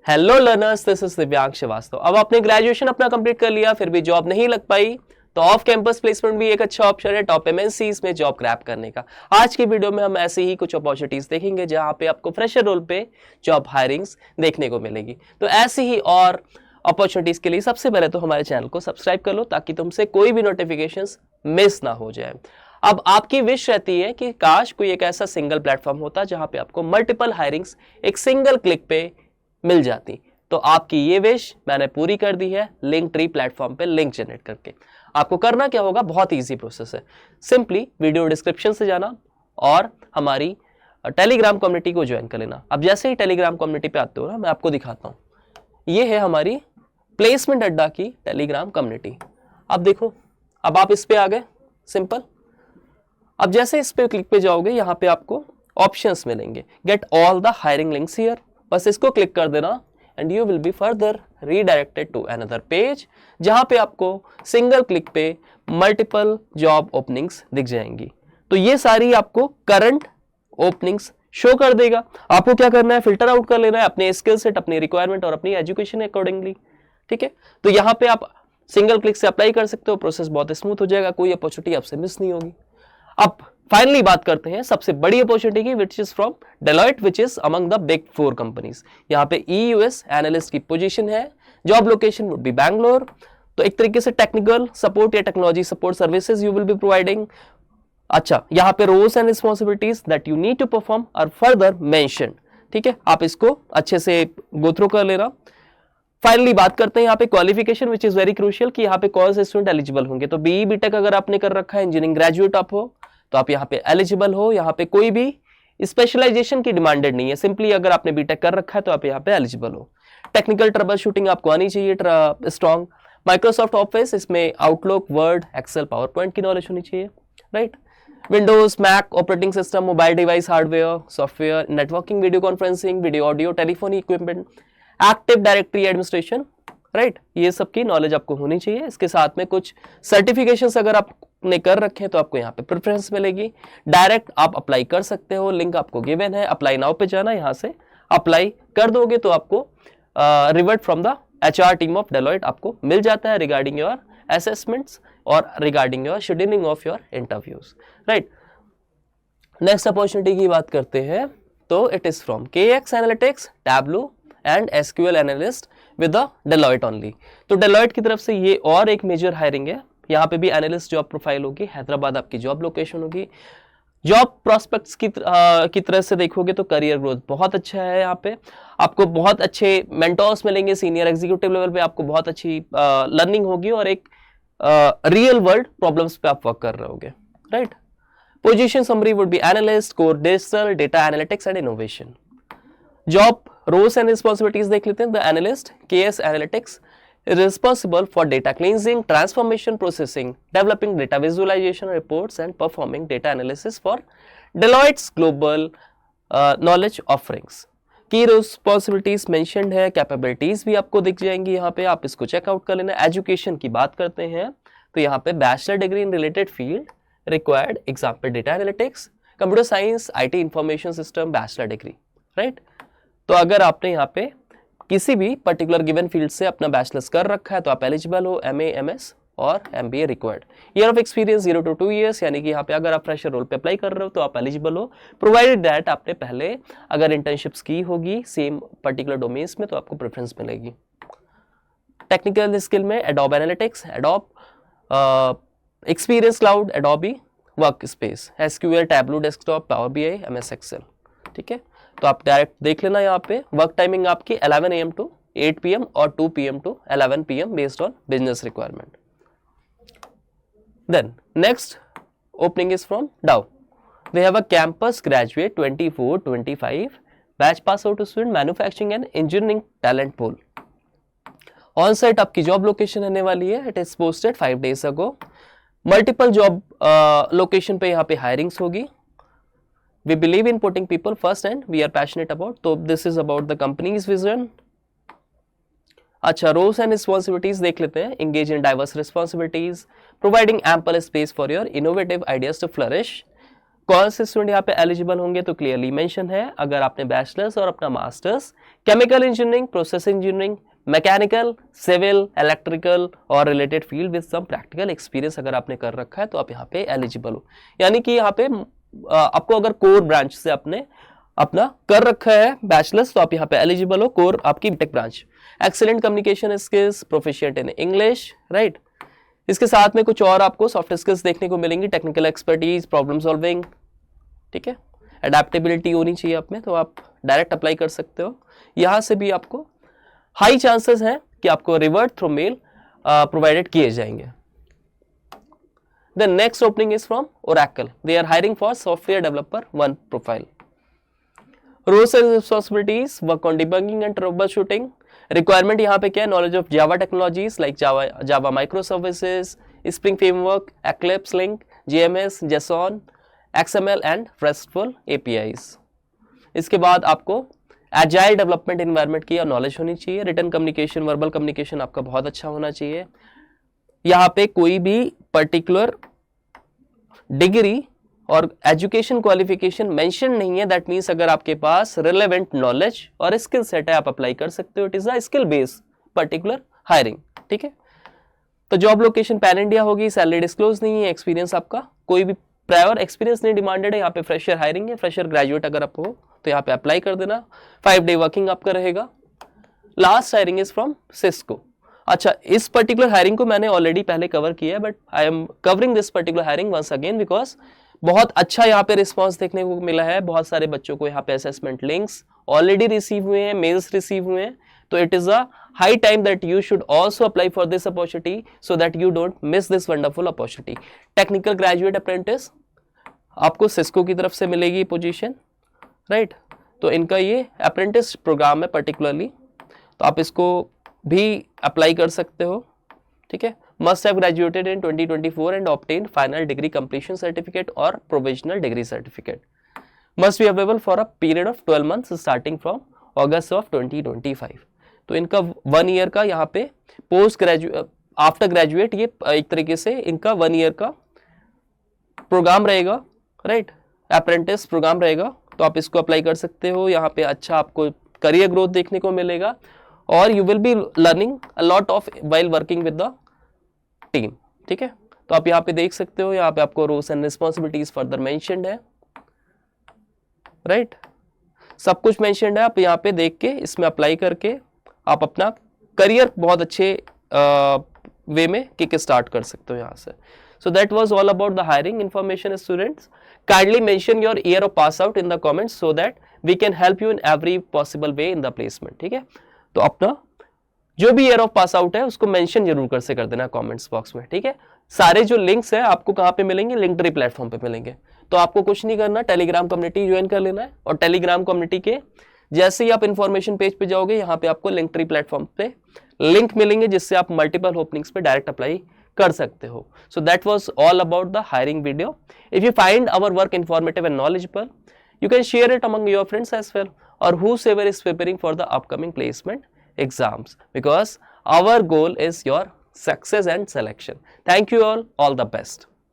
Hello learners, this is दिव्यांग श्रीवास्तव। अब आपने ग्रेजुएशन अपना कंप्लीट कर लिया, फिर भी जॉब नहीं लग पाई, तो ऑफ कैंपस प्लेसमेंट भी एक अच्छा ऑप्शन है टॉप एमएनसीज में जॉब क्रैप करने का। आज की वीडियो में हम ऐसे ही कुछ अपॉर्चुनिटीज देखेंगे जहां पे आपको फ्रेशर रोल पे जॉब हायरिंग्स देखने को मिलेगी। तो ऐसी ही और अपॉर्चुनिटीज के लिए सबसे पहले तो हमारे चैनल को सब्सक्राइब कर लो ताकि तुमसे कोई भी नोटिफिकेशंस मिस ना हो जाए। अब आपकी विश रहती है कि काश कोई एक ऐसा सिंगल प्लेटफॉर्म होता जहां पे आपको मल्टीपल हायरिंग्स एक सिंगल क्लिक पे मिल जाती। तो आपकी ये विश मैंने पूरी कर दी है लिंकट्री प्लेटफॉर्म पे लिंक जनरेट करके। आपको करना क्या होगा, बहुत इजी प्रोसेस है। सिंपली वीडियो डिस्क्रिप्शन से जाना और हमारी टेलीग्राम कम्युनिटी को ज्वाइन कर लेना। अब जैसे ही टेलीग्राम कम्युनिटी पे आते हो ना, मैं आपको दिखाता हूँ। ये है हमारी प्लेसमेंट अड्डा की टेलीग्राम कम्युनिटी। अब देखो, अब आप इस पे आ गए, सिंपल। अब जैसे इस पे क्लिक पे जाओगे, यहाँ पे आपको ऑप्शंस मिलेंगे, get all the hiring links here. बस इसको क्लिक कर देना and you will be further redirected to another page, जहां पे आपको सिंगल क्लिक पे मल्टीपल जॉब ओपनिंग्स दिख जाएंगी। तो ये सारी आपको करंट ओपनिंग्स शो कर देगा। आपको क्या करना है, फिल्टर आउट कर लेना है अपने स्किल सेट, अपनी रिक्वायरमेंट और अपनी एजुकेशन अकॉर्डिंगली। ठीक है, तो यहाँ पे आप सिंगल क्लिक से अप्लाई कर सकते हो, प्रोसेस बहुत स्मूथ हो जाएगा, कोई अपॉर्चुनिटी आपसे मिस नहीं होगी। अब फाइनली बात करते हैं सबसे बड़ी अपॉर्चुनिटी की, which is from Deloitte, which is among the big 4 companies. यहाँ पे EUS एनालिस्ट की पोजीशन है, job location would be Bangalore. तो एक तरीके से टेक्निकल सपोर्ट या technology support services you will be providing. अच्छा, यहाँ पे roles and responsibilities that you need to perform are further mentioned. ठीक है, आप इसको अच्छे से गो थ्रू कर लेना। फाइनली बात करते हैं यहाँ पे qualification, which is very crucial, कि यहाँ पे कौन से स्टूडेंट एलिजिबल होंगे। तो BE BTech अगर आपने कर रखा है, इंजीनियरिंग ग्रेजुएट आप हो, तो आप यहाँ पे एलिजिबल हो। यहाँ पे कोई भी स्पेशलाइजेशन की डिमांडेड नहीं है, सिंपली अगर आपने BTech कर रखा है तो आप यहाँ पे एलिजिबल हो। टेक्निकल ट्रबल शूटिंग आपको आनी चाहिए स्ट्रॉन्ग। माइक्रोसॉफ्ट ऑफिस, इसमें Outlook, Word, Excel, PowerPoint की नॉलेज होनी चाहिए, right. Windows, Mac operating system, mobile device, hardware, software, networking, video conferencing, video audio, telephone equipment, active directory administration, right. ये सब की नॉलेज आपको होनी चाहिए। इसके साथ में कुछ सर्टिफिकेशंस अगर आपने कर रखे हैं तो आपको यहाँ पे प्रेफरेंस मिलेगी। डायरेक्ट आप अप्लाई कर सकते हो, लिंक आपको गिवन है, अप्लाई नाउ पे जाना, यहाँ से अप्लाई कर दोगे तो आपको revert from the HR team of Deloitte आपको मिल जाता है रिगार्डिंग योर असेसमेंट्स और regarding your scheduling of your interviews, right. Next opportunity की बात करते हैं, तो it is from KX analytics, tableau and SQL analyst with the Deloitte only. तो डेलॉयट की तरफ से ये और एक मेजर हायरिंग है। यहाँ पे भी एनालिस्ट जॉब प्रोफाइल होगी, हैदराबाद आपकी जॉब लोकेशन होगी। जॉब प्रोस्पेक्ट्स की तरह से देखोगे तो करियर ग्रोथ बहुत अच्छा है। यहाँ पे आपको बहुत अच्छे मेंटोर्स मिलेंगे, सीनियर एग्जीक्यूटिव लेवल पे आपको बहुत अच्छी लर्निंग होगी और एक रियल वर्ल्ड प्रॉब्लम्स पे आप वर्क कर रहे होगे, right. Position summary would be analyst, core digital, data analytics and innovation. Job roles and responsibilities देख लेते हैं। The analyst KS analytics is responsible for data cleansing, transformation, processing, developing data visualization reports and performing data analysis for Deloitte's global knowledge offerings. की responsibilities mentioned है, capabilities भी आपको दिख जाएंगी यहाँ पे, आप इसको चेकआउट कर लेना। एजुकेशन की बात करते हैं तो यहाँ पे bachelor degree in related field required, example data analytics, computer science, IT information system, bachelor degree, right. तो अगर आपने यहाँ पे किसी भी पर्टिकुलर गिवन फील्ड से अपना बैचलर्स कर रखा है तो आप एलिजिबल हो। MA MS और MBA required. Year of experience 0 to 2 years, यानी कि यहाँ पे अगर आप फ्रेशर रोल पे अप्लाई कर रहे हो तो आप एलिजिबल हो, प्रोवाइडेड दैट आपने पहले अगर इंटर्नशिप्स की होगी सेम पर्टिकुलर डोमेन्स में तो आपको प्रेफरेंस मिलेगी। टेक्निकल स्किल में Adobe Analytics, Adobe Experience Cloud, Adobe workspace, SQL, Tableau, desktop, power BI, MS Excel. ठीक है, तो आप डायरेक्ट देख लेना। यहाँ पे वर्क टाइमिंग आपकी 11 AM to 8 PM और 2 PM to 11 PM based on business requirement. Then next opening is from Dow. They have a campus graduate 24-25 batch pass out student, manufacturing and engineering talent pool. On site आपकी job location रहने वाली है। It is posted 5 days ago. Multiple job location पे यहाँ पे hirings होगी। We believe in putting people first and we are passionate about. So this is about the company's vision. अच्छा, roles and responsibilities देख लेते हैं। Engage in diverse responsibilities, providing ample space for your innovative ideas to flourish. कौन से student यहाँ पे eligible होंगे तो क्लियरली मेंशन है। अगर आपने बैचलर्स और अपना masters chemical engineering, process engineering, mechanical, civil, electrical और related field with some practical experience अगर आपने कर रखा है तो आप यहाँ पे एलिजिबल हो। यानी कि यहाँ पे आपको अगर कोर ब्रांच से आपने अपना कर रखा है बैचलर्स तो आप यहाँ पे एलिजिबल हो, कोर आपकी BTech branch. Excellent communication skills, proficient in English, right. इसके साथ में कुछ और आपको सॉफ्ट स्किल्स देखने को मिलेंगी, टेक्निकल एक्सपर्टीज, प्रॉब्लम सॉल्विंग, ठीक है, एडेप्टेबिलिटी होनी चाहिए आप में, तो आप डायरेक्ट अप्लाई कर सकते हो। यहाँ से भी आपको हाई चांसेस हैं कि आपको रिवर्ट थ्रू मेल प्रोवाइडेड किए जाएंगे। The next opening is from Oracle, they are hiring for software developer 1 profile. Roles and responsibilities, work on debugging and troubleshooting. Requirement यहाँ पे क्या है, knowledge of Java technologies like Java microservices, spring framework, Eclipse, link, JMS, JSON, XML and RESTful APIs। इसके बाद आपको agile development environment की knowledge होनी चाहिए। रिटन कम्युनिकेशन, वर्बल कम्युनिकेशन आपका बहुत अच्छा होना चाहिए। यहाँ पे कोई भी पर्टिकुलर डिग्री और एजुकेशन क्वालिफिकेशन मेंशन नहीं है, दैट मीन्स अगर आपके पास रिलेवेंट नॉलेज और स्किल सेट है आप अप्लाई कर सकते हो। It is a skill based particular hiring, ठीक है। तो जॉब लोकेशन पैन इंडिया होगी, सैलरी डिस्क्लोज नहीं है, एक्सपीरियंस आपका कोई भी प्रायर एक्सपीरियंस नहीं डिमांडेड है। यहाँ पे फ्रेशर हायरिंग है, फ्रेशर ग्रेजुएट अगर आप हो तो यहाँ पे अप्लाई कर देना। 5 डे वर्किंग आपका रहेगा। Last hiring is from Cisco. अच्छा, इस पर्टिकुलर हायरिंग को मैंने ऑलरेडी पहले कवर किया है, but I am covering this particular hiring once again because बहुत अच्छा यहाँ पे रिस्पॉन्स देखने को मिला है। बहुत सारे बच्चों को यहाँ पे असेसमेंट लिंक्स ऑलरेडी रिसीव हुए हैं, मेल्स रिसीव हुए हैं। तो it is a high time that you should also apply for this opportunity so that you don't miss this wonderful opportunity. Technical graduate apprentice आपको सिस्को की तरफ से मिलेगी पोजीशन, राइट। तो इनका ये अप्रेंटिस प्रोग्राम है पर्टिकुलरली, तो आप इसको भी अप्लाई कर सकते हो, ठीक है। Must have graduated in 2024 and obtain final degree completion certificate और provisional degree certificate. Must be available for a period of 12 months starting from August of 2025। तो इनका 1 ईयर का यहाँ पे पोस्ट ग्रेजुएट आफ्टर ग्रेजुएट ये एक तरीके से इनका 1 ईयर का प्रोग्राम रहेगा, राइट, अप्रेंटिस प्रोग्राम रहेगा। तो आप इसको अप्लाई कर सकते हो। यहाँ पे अच्छा आपको करियर ग्रोथ देखने को मिलेगा और you will be learning a lot of while working with the team, ठीक है। तो आप यहाँ पे देख सकते हो, यहाँ पे आपको roles and responsibilities further mentioned है, राइट, सब कुछ मेंशन्ड है। आप यहाँ पे देख के इसमें अप्लाई करके आप अपना करियर बहुत अच्छे वे में किक स्टार्ट कर सकते हो यहाँ से। So that was all about the hiring information, students. Kindly mention your year of pass out in the comments so that we can help you in every possible way in the placement, ठीक है। तो अपना जो भी year of pass out है उसको mention जरूर कर देना कमेंट्स बॉक्स में, ठीक है। सारे जो लिंक्स है आपको कहाँ पे मिलेंगे, लिंक्डइन प्लेटफॉर्म पे मिलेंगे। तो आपको कुछ नहीं करना, टेलीग्राम कम्युनिटी ज्वाइन कर लेना है और टेलीग्राम कम्युनिटी के जैसे ही आप इन्फॉर्मेशन पेज पे जाओगे यहाँ पे आपको लिंक्डइन प्लेटफॉर्म पे लिंक मिलेंगे जिससे आप मल्टीपल ओपनिंग्स पे डायरेक्ट अप्लाई कर सकते हो। So that was all about the hiring video. If you find our work informative and knowledgeable, you can share it among your friends as well, or whosoever is preparing for the upcoming placement exams, because our goal is your success and selection. Thank you all the best.